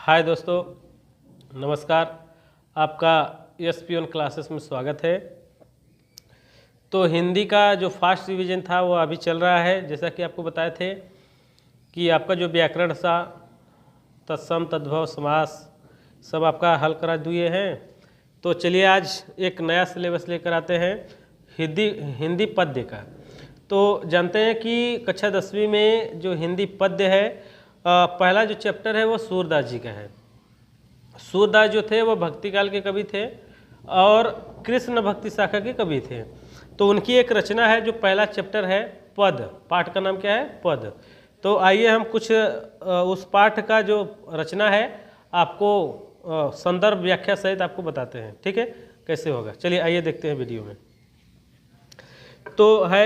हाय दोस्तों, नमस्कार। आपका ESP1 क्लासेस में स्वागत है। तो हिंदी का जो फास्ट रिवीजन था वो अभी चल रहा है। जैसा कि आपको बताए थे कि आपका जो व्याकरण सा तत्सम तद्भव समास सब आपका हल करा दिए हैं। तो चलिए आज एक नया सिलेबस लेकर आते हैं हिंदी पद्य का। तो जानते हैं कि कक्षा 10वीं में जो हिंदी पद्य है, पहला जो चैप्टर है वो सूरदास जी का है। सूरदास जो थे वो भक्ति काल के कवि थे और कृष्ण भक्ति शाखा के कवि थे। तो उनकी एक रचना है जो पहला चैप्टर है पद। पाठ का नाम क्या है? पद। तो आइए हम कुछ उस पाठ का जो रचना है आपको संदर्भ व्याख्या सहित आपको बताते हैं। ठीक है, कैसे होगा? चलिए आइए देखते हैं वीडियो में। तो है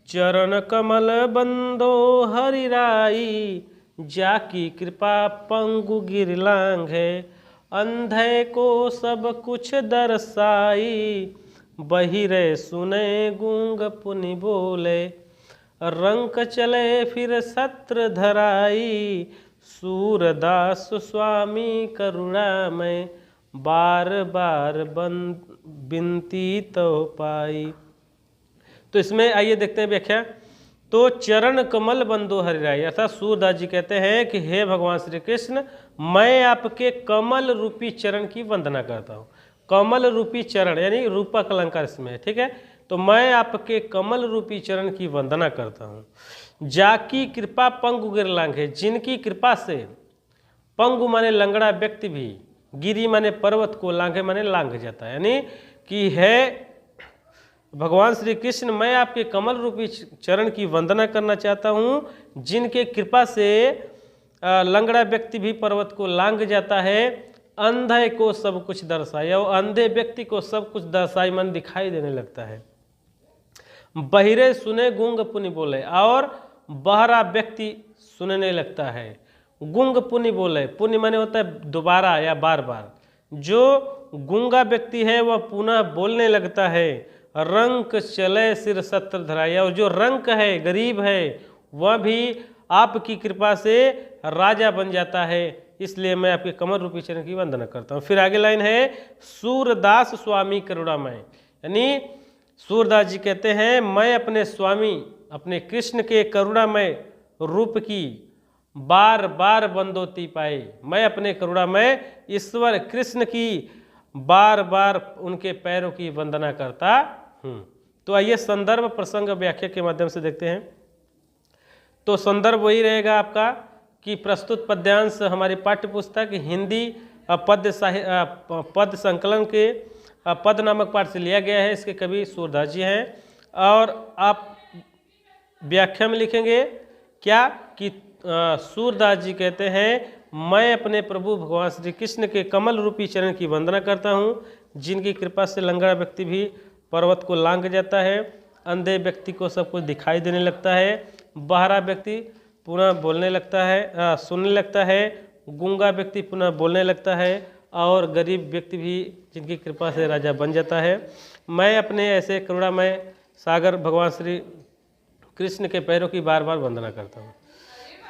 चरण कमल बंदो हरिराई, जाकी कृपा पंगु गिर लांघे, अंधे को सब कुछ दर्शाई, बहिरे सुने गूंग पुनि बोले, रंक चले फिर सत्र धराई, सूरदास स्वामी करुणामय, बार बार बिनती तो पाई। तो इसमें आइए देखते हैं व्याख्या। तो चरण कमल बंदो हरिराई, अर्थात सूरदास जी कहते हैं कि हे भगवान श्री कृष्ण, मैं आपके कमल रूपी चरण की वंदना करता हूँ। कमल रूपी चरण यानी रूपक अलंकार इसमें है। ठीक है, तो मैं आपके कमल रूपी चरण की वंदना करता हूँ। जाकी कृपा पंगु गिर लांघे, जिनकी कृपा से पंगु माने लंगड़ा व्यक्ति भी, गिरी माने पर्वत को, लांघे माने लांघ जाता है। यानी कि है भगवान श्री कृष्ण, मैं आपके कमल रूपी चरण की वंदना करना चाहता हूँ, जिनके कृपा से लंगड़ा व्यक्ति भी पर्वत को लांघ जाता है, अंधे को सब कुछ दर्शाए, और अंधे व्यक्ति को सब कुछ दर्शाई मन दिखाई देने लगता है। बहिरे सुने गूंग पुनि बोले, और बहरा व्यक्ति सुनने लगता है। गूंग पुनि बोले, पुनि माने होता है दोबारा या बार बार। जो गूंगा व्यक्ति है वह पुनः बोलने लगता है। रंक चले सिर सत्र धराया, और जो रंक है, गरीब है, वह भी आपकी कृपा से राजा बन जाता है। इसलिए मैं आपके कमल रूपी चरण की वंदना करता हूँ। फिर आगे लाइन है सूरदास स्वामी करुणामय, यानी सूरदास जी कहते हैं मैं अपने स्वामी अपने कृष्ण के करुणामय रूप की बार बार बंदोती पाई। मैं अपने करुणामय ईश्वर कृष्ण की बार बार उनके पैरों की वंदना करता हूँ। तो आइए संदर्भ प्रसंग व्याख्या के माध्यम से देखते हैं। तो संदर्भ वही रहेगा आपका कि प्रस्तुत पद्यांश हमारी पाठ्य पुस्तक हिंदी पद संकलन के पद नामक पाठ से लिया गया है। इसके कवि सूरदास जी हैं। और आप व्याख्या में लिखेंगे क्या कि सूरदास जी कहते हैं मैं अपने प्रभु भगवान श्री कृष्ण के कमल रूपी चरण की वंदना करता हूँ, जिनकी कृपा से लंगड़ा व्यक्ति भी पर्वत को लांघ जाता है, अंधे व्यक्ति को सब कुछ दिखाई देने लगता है, बहरा व्यक्ति पुनः बोलने लगता है, सुनने लगता है, गूंगा व्यक्ति पुनः बोलने लगता है, और गरीब व्यक्ति भी जिनकी कृपा से राजा बन जाता है। मैं अपने ऐसे करुणामय सागर भगवान श्री कृष्ण के पैरों की बार बार वंदना करता हूँ।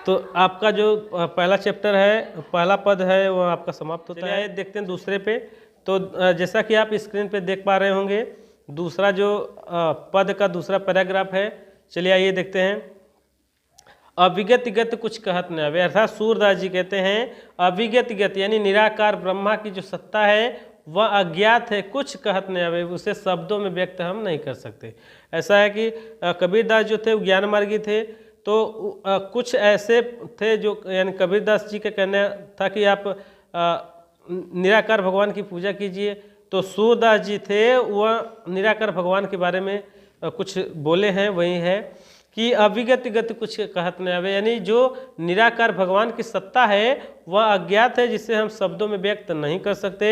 तो आपका जो पहला चैप्टर है, पहला पद है, वो आपका समाप्त होता है। देखते हैं दूसरे पे। तो जैसा कि आप स्क्रीन पे देख पा रहे होंगे, दूसरा जो पद का दूसरा पैराग्राफ है। चलिए आइए देखते हैं। अविगत गत कुछ कहत न आवे, अर्थात सूरदास जी कहते हैं अविगत गत यानी निराकार ब्रह्मा की जो सत्ता है वह अज्ञात है, कुछ कहत न आवे, उसे शब्दों में व्यक्त हम नहीं कर सकते। ऐसा है कि कबीरदास जो थे वो ज्ञान मार्गी थे। तो कुछ ऐसे थे जो यानी कबीरदास जी का कहना था कि आप निराकार भगवान की पूजा कीजिए। तो सूरदास जी थे वह निराकार भगवान के बारे में कुछ बोले हैं। वही है कि अविगत गत कुछ कहत न आवे, यानी जो निराकार भगवान की सत्ता है वह अज्ञात है, जिसे हम शब्दों में व्यक्त नहीं कर सकते।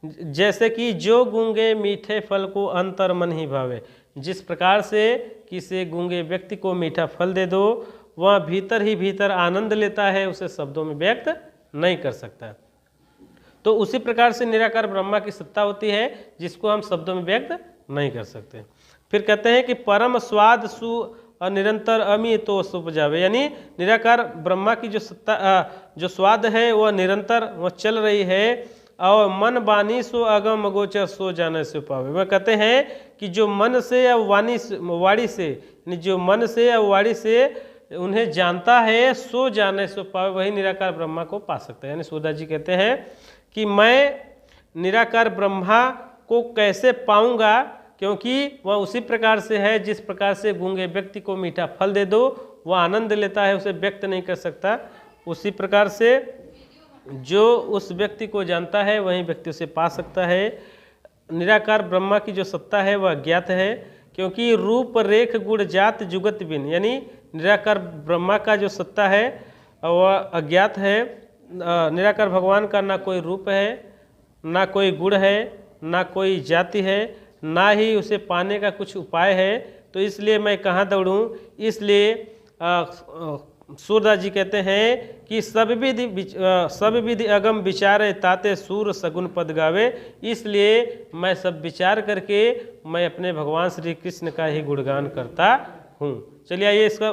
जैसे कि जो गूंगे मीठे फल को अंतर मन ही भावे, जिस प्रकार से किसी गूंगे व्यक्ति को मीठा फल दे दो, वह भीतर ही भीतर आनंद लेता है, उसे शब्दों में व्यक्त नहीं कर सकता। तो उसी प्रकार से निराकार ब्रह्मा की सत्ता होती है जिसको हम शब्दों में व्यक्त नहीं कर सकते। फिर कहते हैं कि परम स्वाद सु और निरंतर अमितोष उपजावे, यानी निराकार ब्रह्मा की जो सत्ता जो स्वाद है वह निरंतर वह चल रही है। और मन वाणी सो अगम गोचर सो जाने से पावे, वह कहते हैं कि जो मन से या वाणी से यानी जो मन से या वाणी से उन्हें जानता है सो जाने से पावे, वही निराकार ब्रह्मा को पा सकता है। यानी सूरदास जी कहते हैं कि मैं निराकार ब्रह्मा को कैसे पाऊंगा, क्योंकि वह उसी प्रकार से है जिस प्रकार से गूंगे व्यक्ति को मीठा फल दे दो वह आनंद लेता है, उसे व्यक्त नहीं कर सकता। उसी प्रकार से जो उस व्यक्ति को जानता है वही व्यक्ति उसे पा सकता है। निराकार ब्रह्मा की जो सत्ता है वह अज्ञात है, क्योंकि रूप रेख गुण जात जुगत बिन, यानी निराकार ब्रह्मा का जो सत्ता है वह अज्ञात है। निराकार भगवान का ना कोई रूप है, ना कोई गुण है, ना कोई जाति है, ना ही उसे पाने का कुछ उपाय है। तो इसलिए मैं कहाँ दौड़ूं, इसलिए सूरदास जी कहते हैं कि सब विधि अगम विचारे ताते सूर सगुन पद गावे, इसलिए मैं सब विचार करके मैं अपने भगवान श्री कृष्ण का ही गुणगान करता हूँ। चलिए आइए इसका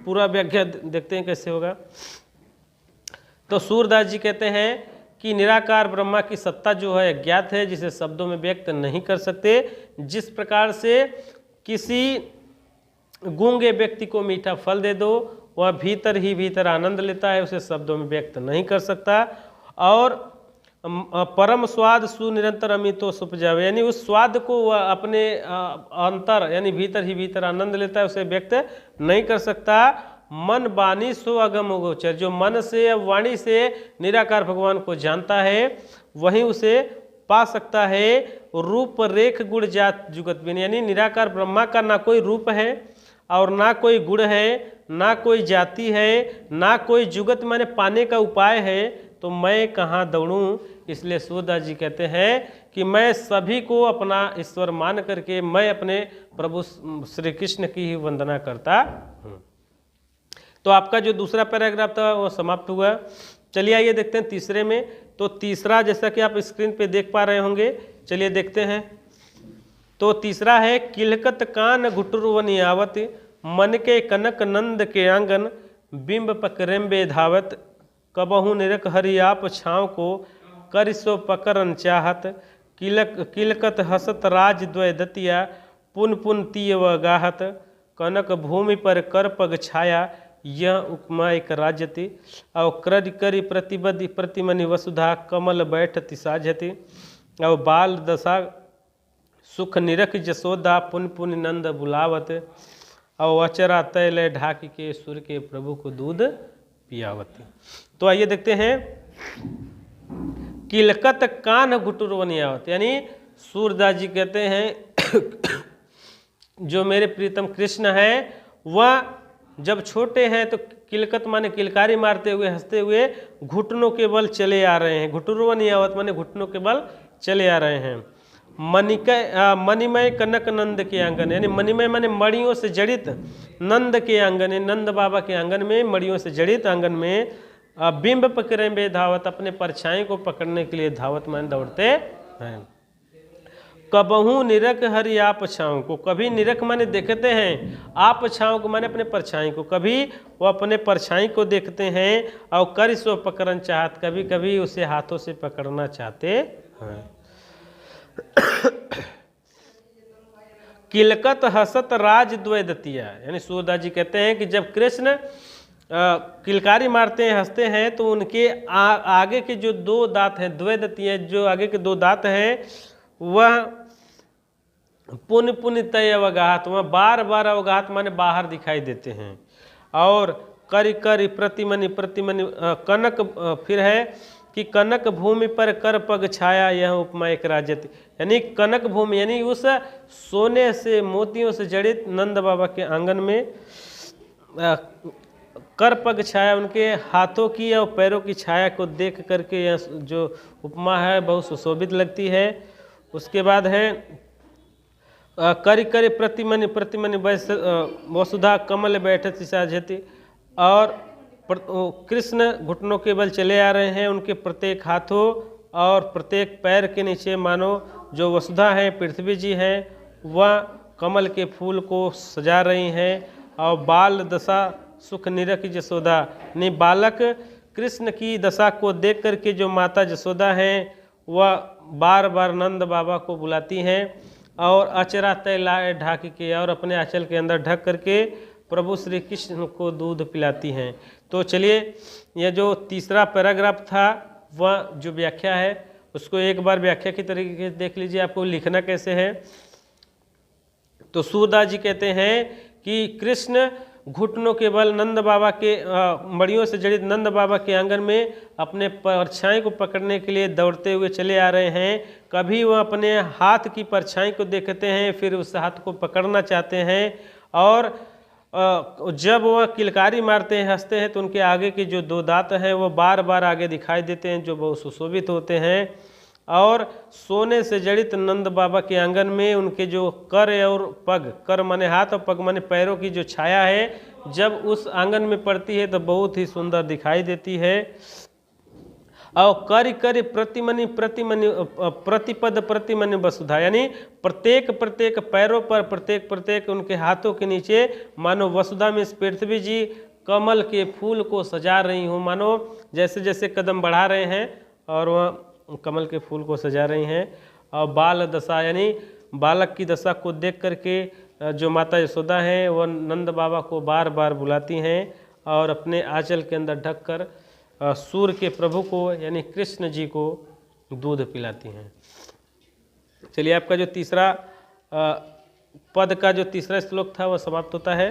पूरा व्याख्या देखते हैं कैसे होगा। तो सूरदास जी कहते हैं कि निराकार ब्रह्मा की सत्ता जो है अज्ञात है, जिसे शब्दों में व्यक्त नहीं कर सकते। जिस प्रकार से किसी गूंगे व्यक्ति को मीठा फल दे दो वह भीतर ही भीतर आनंद लेता है, उसे शब्दों में व्यक्त नहीं कर सकता। और परम स्वाद सुनिरंतर अमितो उपजावे, यानी उस स्वाद को वह अपने अंतर यानी भीतर ही भीतर आनंद लेता है, उसे व्यक्त नहीं कर सकता। मन वाणी सो अगम गोचर, जो मन से या वाणी से निराकार भगवान को जानता है वही उसे पा सकता है। रूप रेख गुण जात जुगत बिन, यानी निराकार ब्रह्मा का ना कोई रूप है और ना कोई गुण है, ना कोई जाति है, ना कोई जुगत माने पाने का उपाय है, तो मैं कहाँ दौड़ूं। इसलिए सूरदास जी कहते हैं कि मैं सभी को अपना ईश्वर मान करके मैं अपने प्रभु श्री कृष्ण की ही वंदना करता हूँ। तो आपका जो दूसरा पैराग्राफ था वो समाप्त हुआ। चलिए आइए देखते हैं तीसरे में। तो तीसरा जैसा कि आप स्क्रीन पे देख पा रहे होंगे, चलिए देखते हैं। तो तीसरा है किलकत कान घुटुरवनियावत, मन के कनक नंद के आंगन, बिंब पकरेम्बे धावत, कबहू निरख हरियाप छाँव को, करिसो पकरन चाहत, किलकत हसत राज द्वय दतिया, पुन पुन तीय व गाहत, कनक भूमि पर कर पग छाया, यह उपमा एक राज्यति, और कर करि प्रतिबद्धि प्रतिमनि वसुधा, कमल बैठति साझति, और बाल दशा सुख निरख जसोदा, पुन पुन नंद बुलावत, और अचरा तैलय ढाक के सुर के प्रभु को दूध पियावती। तो आइए देखते हैं। किलकत कान घुटुरवनियावत, यानी सूरदास जी कहते हैं जो मेरे प्रीतम कृष्ण है वह जब छोटे हैं तो किलकत माने किलकारी मारते हुए हंसते हुए घुटनों के बल चले आ रहे हैं। घुटुरवनियावत माने घुटनों के बल चले आ रहे हैं। मणिमय कनक नंद के आंगन, यानी मणिमय माने मणियों से जड़ित नंद के आंगन, नंद बाबा के आंगन में मणियों से जड़ित आंगन में, बिंब पकड़े बे धावत, अपने परछाई को पकड़ने के लिए धावत माने दौड़ते हैं। कबहू निरख हरि आप छाँव को, कभी निरख माने देखते हैं, आप छाँव को माने अपने परछाई को, कभी वो अपने परछाई को देखते हैं, और कर सो पकड़न चाहत, कभी कभी उसे हाथों से पकड़ना चाहते हैं। किलकत हसत राज द्वय दतिया, यानी सूरदास जी कहते हैं कि जब कृष्ण किलकारी मारते हैं हंसते हैं तो उनके आगे के जो दो दांत हैं द्वय दतिया, जो आगे के दो दांत हैं वह पुन पुन तय अवगाहत, वह बार बार अवगाहत माने बाहर दिखाई देते हैं। और करि करि प्रतिमनि प्रतिमनि कनक, फिर है कि कनक भूमि पर कर पग छाया, यह उपमा एक राज्यति, यानी कनक भूमि यानी उस सोने से मोतियों से जड़ित नंद बाबा के आंगन में कर पग छाया, उनके हाथों की और पैरों की छाया को देख करके यह जो उपमा है बहुत सुशोभित लगती है। उसके बाद है करि करि प्रतिमनि प्रतिमनि वसुधा, कमल बैठति साझति, और कृष्ण घुटनों के बल चले आ रहे हैं, उनके प्रत्येक हाथों और प्रत्येक पैर के नीचे मानो जो वसुधा है पृथ्वी जी हैं वह कमल के फूल को सजा रही हैं, और बाल दशा सुख निरख यशोदा, ने बालक कृष्ण की दशा को देख करके जो माता यशोदा हैं वह बार बार नंद बाबा को बुलाती हैं और अचरा तय लाए ढाक के, और अपने आंचल के अंदर ढक करके प्रभु श्री कृष्ण को दूध पिलाती हैं। तो चलिए, यह जो तीसरा पैराग्राफ था वह जो व्याख्या है उसको एक बार व्याख्या की तरीके से देख लीजिए, आपको लिखना कैसे है। तो सूरदास जी कहते हैं कि कृष्ण घुटनों के बल नंद बाबा के मड़ियों से जड़ित नंद बाबा के आंगन में अपने परछाई को पकड़ने के लिए दौड़ते हुए चले आ रहे हैं। कभी वह अपने हाथ की परछाई को देखते हैं, फिर उस हाथ को पकड़ना चाहते हैं, और जब वह किलकारी मारते हैं, हंसते हैं, तो उनके आगे के जो दो दांत हैं वो बार बार आगे दिखाई देते हैं, जो बहुत सुशोभित होते हैं। और सोने से जड़ित नंद बाबा के आंगन में उनके जो कर और पग, कर माने हाथ और पग माने पैरों की जो छाया है, जब उस आंगन में पड़ती है तो बहुत ही सुंदर दिखाई देती है। और करि करि प्रतिमनि प्रतिमनि प्रतिपद प्रतिमनि वसुधा, यानी प्रत्येक प्रत्येक पैरों पर, प्रत्येक प्रत्येक उनके हाथों के नीचे मानो वसुधा में पृथ्वी जी कमल के फूल को सजा रही हूँ, मानो जैसे जैसे कदम बढ़ा रहे हैं और वह कमल के फूल को सजा रही हैं। और बाल दशा, यानी बालक की दशा को देख करके जो माता यशोदा हैं वह नंद बाबा को बार बार बुलाती हैं और अपने आंचल के अंदर ढक कर सूर्य के प्रभु को यानी कृष्ण जी को दूध पिलाती हैं। चलिए, आपका जो तीसरा पद का जो तीसरा श्लोक था वह समाप्त होता है।